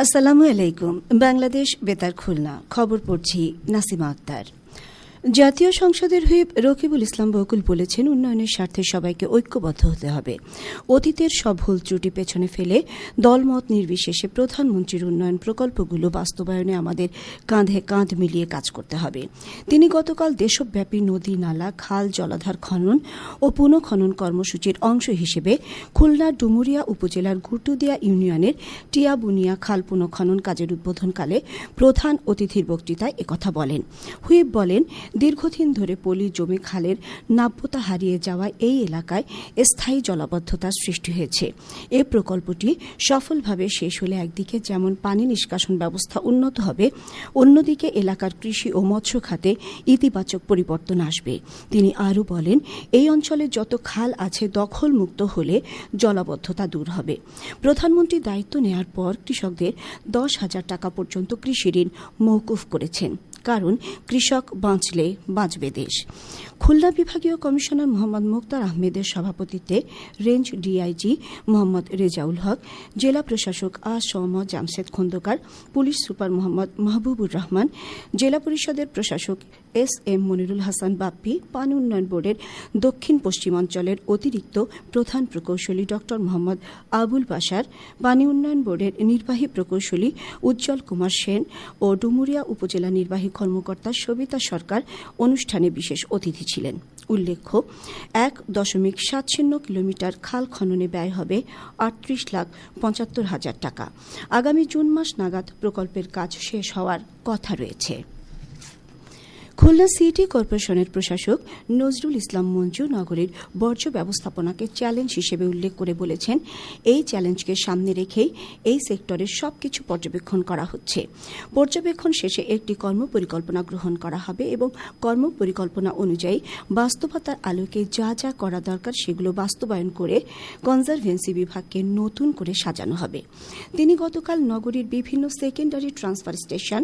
আসসালামু আলাইকুম। বাংলাদেশ বেতার খুলনা, খবর পড়ছি নাসিমা আক্তার। জাতীয় সংসদের হুইপ রকিবুল ইসলাম বকুল বলেছেন, উন্নয়নের স্বার্থে সবাইকে ঐক্যবদ্ধ হতে হবে। অতীতের সব ভুল ত্রুটি পেছনে ফেলে দলমত নির্বিশেষে প্রধানমন্ত্রীর উন্নয়ন প্রকল্পগুলো বাস্তবায়নে আমাদের কাঁধে কাঁধ মিলিয়ে কাজ করতে হবে। তিনি গতকাল দেশব্যাপী নদী, নালা, খাল, জলাধার খনন ও পুনঃখনন কর্মসূচির অংশ হিসেবে খুলনার ডুমুরিয়া উপজেলার গুটুদিয়া ইউনিয়নের টিয়াবুনিয়া খাল পুনঃখনন কাজের উদ্বোধনকালে প্রধান অতিথির বক্তৃতায় একথা বলেন। হুইপ বলেন, দীর্ঘদিন ধরে পলি জমে খালের নাব্যতা হারিয়ে যাওয়ায় এই এলাকায় স্থায়ী জলাবদ্ধতার সৃষ্টি হয়েছে। এ প্রকল্পটি সফলভাবে শেষ হলে একদিকে যেমন পানি নিষ্কাশন ব্যবস্থা উন্নত হবে, অন্যদিকে এলাকার কৃষি ও মৎস্য খাতে ইতিবাচক পরিবর্তন আসবে। তিনি আরও বলেন, এই অঞ্চলে যত খাল আছে দখলমুক্ত হলে জলাবদ্ধতা দূর হবে। প্রধানমন্ত্রী দায়িত্ব নেয়ার পর কৃষকদের 10,000 টাকা পর্যন্ত কৃষি ঋণ মওকুফ করেছেন, কারণ কৃষক বাঁচলে বাঁচবে দেশ। খুলনা বিভাগীয় কমিশনার মোহাম্মদ মুক্তার আহমেদের সভাপতিত্বে রেঞ্জ ডিআইজি মোহাম্মদ রেজাউল হক, জেলা প্রশাসক আ.স.ম. জামশেদ খন্দকার, পুলিশ সুপার মোহাম্মদ মাহবুবুর রহমান, জেলা পরিষদের প্রশাসক এস.এম. মনিরুল হাসান বাপ্পি, পানি উন্নয়ন বোর্ডের দক্ষিণ পশ্চিমাঞ্চলের অতিরিক্ত প্রধান প্রকৌশলী ড মোহাম্মদ আবুল বাশার, পানি উন্নয়ন বোর্ডের নির্বাহী প্রকৌশলী উজ্জ্বল কুমার সেন ও ডুমুরিয়া উপজেলা নির্বাহী কর্মকর্তা সবিতা সরকার অনুষ্ঠানে বিশেষ অতিথি ছিলেন। উল্লেখ্য, 1.70 কিলোমিটার খাল খননে ব্যয় হবে 38,75,000 টাকা। আগামী জুন মাস নাগাদ প্রকল্পের কাজ শেষ হওয়ার কথা রয়েছে। খুলনা সিটি কর্পোরেশনের প্রশাসক নজরুল ইসলাম মঞ্জু নগরীর বর্জ্য ব্যবস্থাপনাকে চ্যালেঞ্জ হিসেবে উল্লেখ করে বলেছেন, এই চ্যালেঞ্জকে সামনে রেখেই এই সেক্টরের সবকিছু পর্যবেক্ষণ করা হচ্ছে। পর্যবেক্ষণ শেষে একটি কর্মপরিকল্পনা গ্রহণ করা হবে এবং কর্মপরিকল্পনা অনুযায়ী বাস্তবতার আলোকে যা যা করা দরকার সেগুলো বাস্তবায়ন করে কনজারভেন্সি বিভাগকে নতুন করে সাজানো হবে। তিনি গতকাল নগরীর বিভিন্ন সেকেন্ডারি ট্রান্সফার স্টেশন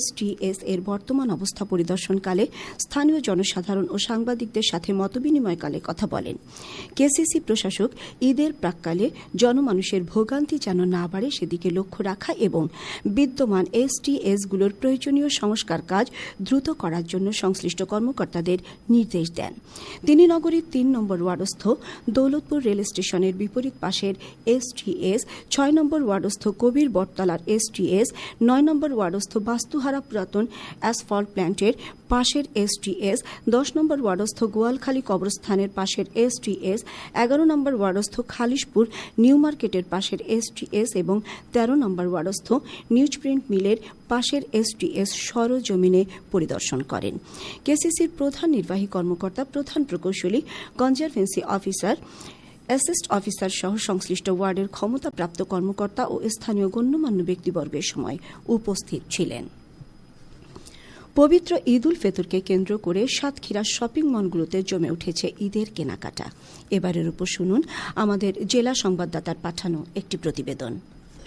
STS এর বর্তমান অবস্থা পরিদর্শনকালে স্থানীয় জনসাধারণ ও সাংবাদিকদের সাথে মতবিনিময়কালে কথা বলেন। কেসিসি প্রশাসক ঈদের প্রাক্কালে জনমানুষের ভোগান্তি যেন না বাড়ে সেদিকে লক্ষ্য রাখা এবং বিদ্যমান STS-গুলোর প্রয়োজনীয় সংস্কার কাজ দ্রুত করার জন্য সংশ্লিষ্ট কর্মকর্তাদের নির্দেশ দেন। তিনি নগরীর 3 নম্বর ওয়ার্ডস্থ দৌলতপুর রেল স্টেশনের বিপরীত পাশের STS, 6 নম্বর ওয়ার্ডস্থ কবির বটতলার STS, 9 নম্বর ওয়ার্ডস্থ বাস্তুহারা পুরাতন অ্যাসফল্ট প্ল্যান্টের পাশের STS, 10 নম্বর ওয়ার্ডস্থ গোয়ালখালী কবরস্থানের পাশের STS, 11 নম্বর ওয়ার্ডস্থ খালিশপুর নিউ মার্কেটের পাশের STS এবং 13 নম্বর ওয়ার্ডস্থ নিউজ প্রিন্ট মিলের পাশের STS সরজমিনে পরিদর্শন করেন। কেসিসির প্রধান নির্বাহী কর্মকর্তা, প্রধান প্রকৌশলী, কনজারভেন্সি অফিসার, অ্যাসিস্ট অফিসার সহ সংশ্লিষ্ট ওয়ার্ডের ক্ষমতাপ্রাপ্ত কর্মকর্তা ও স্থানীয় গণ্যমান্য ব্যক্তিবর্গের সময় উপস্থিত ছিলেন। পবিত্র ঈদ উল ফিতরকে কেন্দ্র করে সাতক্ষীরার শপিং মলগুলোতে জমে উঠেছে ঈদের কেনাকাটা। এবারের উপর শুনুন আমাদের জেলা সংবাদদাতার পাঠানো একটি প্রতিবেদন।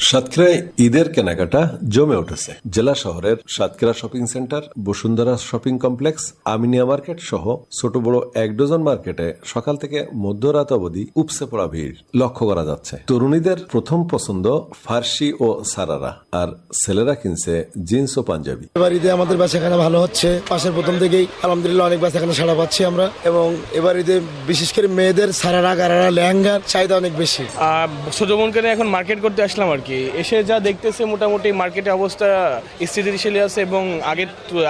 সাতক্ষীরায় ঈদের কেনাকাটা জমে উঠেছে। জেলা শহরের Satkhira shopping centre, Bashundhara shopping complex, Aminia market সহ ছোট বড় 1 ডজন মার্কেটে সকাল থেকে মধ্যরাত অবধি উপসে পড়া ভিড় লক্ষ্য করা যাচ্ছে। তরুণীদের প্রথম পছন্দ ফার্সি ও সারারা, আর ছেলেরা কিনছে জিন্স ও পাঞ্জাবি। এবার ঈদে আমাদের বেচাকেনা ভালো হচ্ছে। পাশের প্রথম থেকেই আলহামদুলিল্লাহ অনেক বেচাকেনা সাড়া পাচ্ছি আমরা, এবং এবার ঈদে বিশেষ করে মেয়েদের সারারা, গারারা, লেহেঙ্গার চাহিদা অনেক বেশি। ছোট বোনকে নিয়ে এখন মার্কেট করতে আসলাম আর কি। এসে যা দেখতেছে মোটামুটি মার্কেটের অবস্থা স্থিতিশীল আছে এবং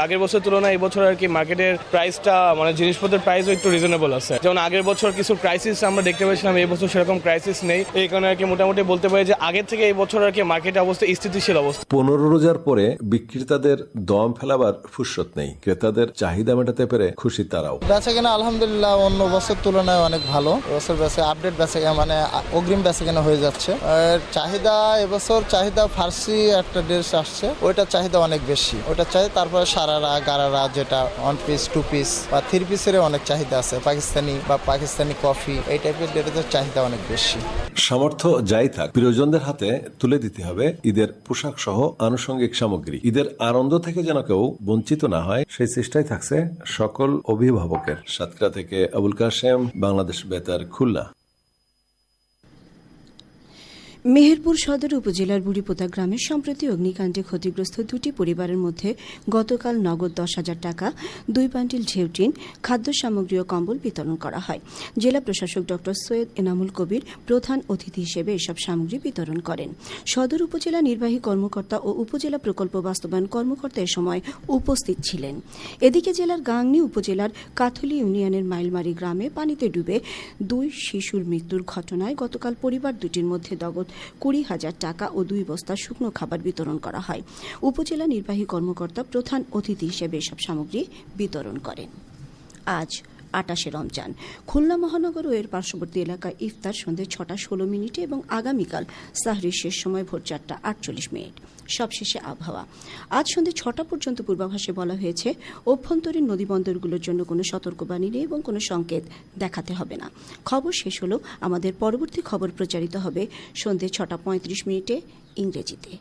আগের বছর তুলনায় এই বছর আর কি মার্কেটের প্রাইসটা মানে জিনিসপত্রের প্রাইসও একটু রিজনেবল আছে। যেমন আগের বছর কিছু ক্রাইসিস আমরা দেখতে পেয়েছিলাম, এই বছর সেরকম ক্রাইসিস নেই। এই কারণে আর কি মোটামুটি বলতে পারি যে আগের থেকে এই বছর আর কি মার্কেটের অবস্থা স্থিতিশীল অবস্থা। 15 রোজার পরে বিক্রেতাদের দম ফেলাবার ফুরসত নেই। ক্রেতাদের চাহিদা মেটাতে পেরে খুশি তারাও। বেচাকেনা আলহামদুলিল্লাহ অন্য বছর তুলনায় অনেক ভালো। এবছর আপডেট বেচাকেনা মানে অগ্রিম বেচাকেনা হয়ে যাচ্ছে। চাহিদা এবছর ফার্সি একটা ড্রেস আসছে, ওইটার চাহিদা অনেক বেশি। ওইটা চাই, তারপরে সারারা, গারারা, যেটা 1 পিস 2 পিস বা 3 পিসের অনেক চাহিদা আছে। পাকিস্তানি কফি, এই টাইপের ড্রেসের চাহিদা অনেক বেশি। সামর্থ্য যাই থাক, প্রিয়জনদের হাতে তুলে দিতে হবে ঈদের পোশাক সহ আনুষঙ্গিক সামগ্রী। ঈদের আনন্দ থেকে যেন কেউ বঞ্চিত না হয়, সেই চেষ্টাই থাকছে সকল অভিভাবকের। সাতক্ষীরা থেকে আবুল কাশেম, বাংলাদেশ বেতার, খুলনা। মেহেরপুর সদর উপজেলার বুড়িপোতা গ্রামের সম্প্রতি অগ্নিকাণ্ডে ক্ষতিগ্রস্ত দুটি পরিবারের মধ্যে গতকাল নগদ 10,000 টাকা, 2 বান্ডিল ঢেউটিন, খাদ্য সামগ্রী ও কম্বল বিতরণ করা হয়। জেলা প্রশাসক ড সৈয়দ এনামুল কবির প্রধান অতিথি হিসেবে এসব সামগ্রী বিতরণ করেন। সদর উপজেলা নির্বাহী কর্মকর্তা ও উপজেলা প্রকল্প বাস্তবায়ন কর্মকর্তা এ সময় উপস্থিত ছিলেন। এদিকে জেলার গাংনী উপজেলার কাথলি ইউনিয়নের মাইলমারি গ্রামে পানিতে ডুবে 2 শিশুর মৃত্যুর ঘটনায় গতকাল পরিবার দুটির মধ্যে নগদ 20,000 টাকা ও 2 বস্তা শুকনো খাবার বিতরণ করা হয়। উপজেলা নির্বাহী কর্মকর্তা প্রধান অতিথি হিসেবে এসব সামগ্রী বিতরণ করেন। আজ 28 রমজান। খুলনা মহানগর ও এর পার্শ্ববর্তী এলাকায় ইফতার সন্ধ্যে 6:16 এবং আগামীকাল সাহরির শেষ সময় ভোর 4:48। সবশেষে আবহাওয়া। আজ সন্ধ্যে 6টা পর্যন্ত পূর্বাভাসে বলা হয়েছে অভ্যন্তরীণ নদীবন্দরগুলোর জন্য কোনো সতর্কবাণী নেই এবং কোনো সংকেত দেখাতে হবে না। খবর শেষ হলো। আমাদের পরবর্তী খবর প্রচারিত হবে সন্ধ্যে 6:35 ইংরেজিতে।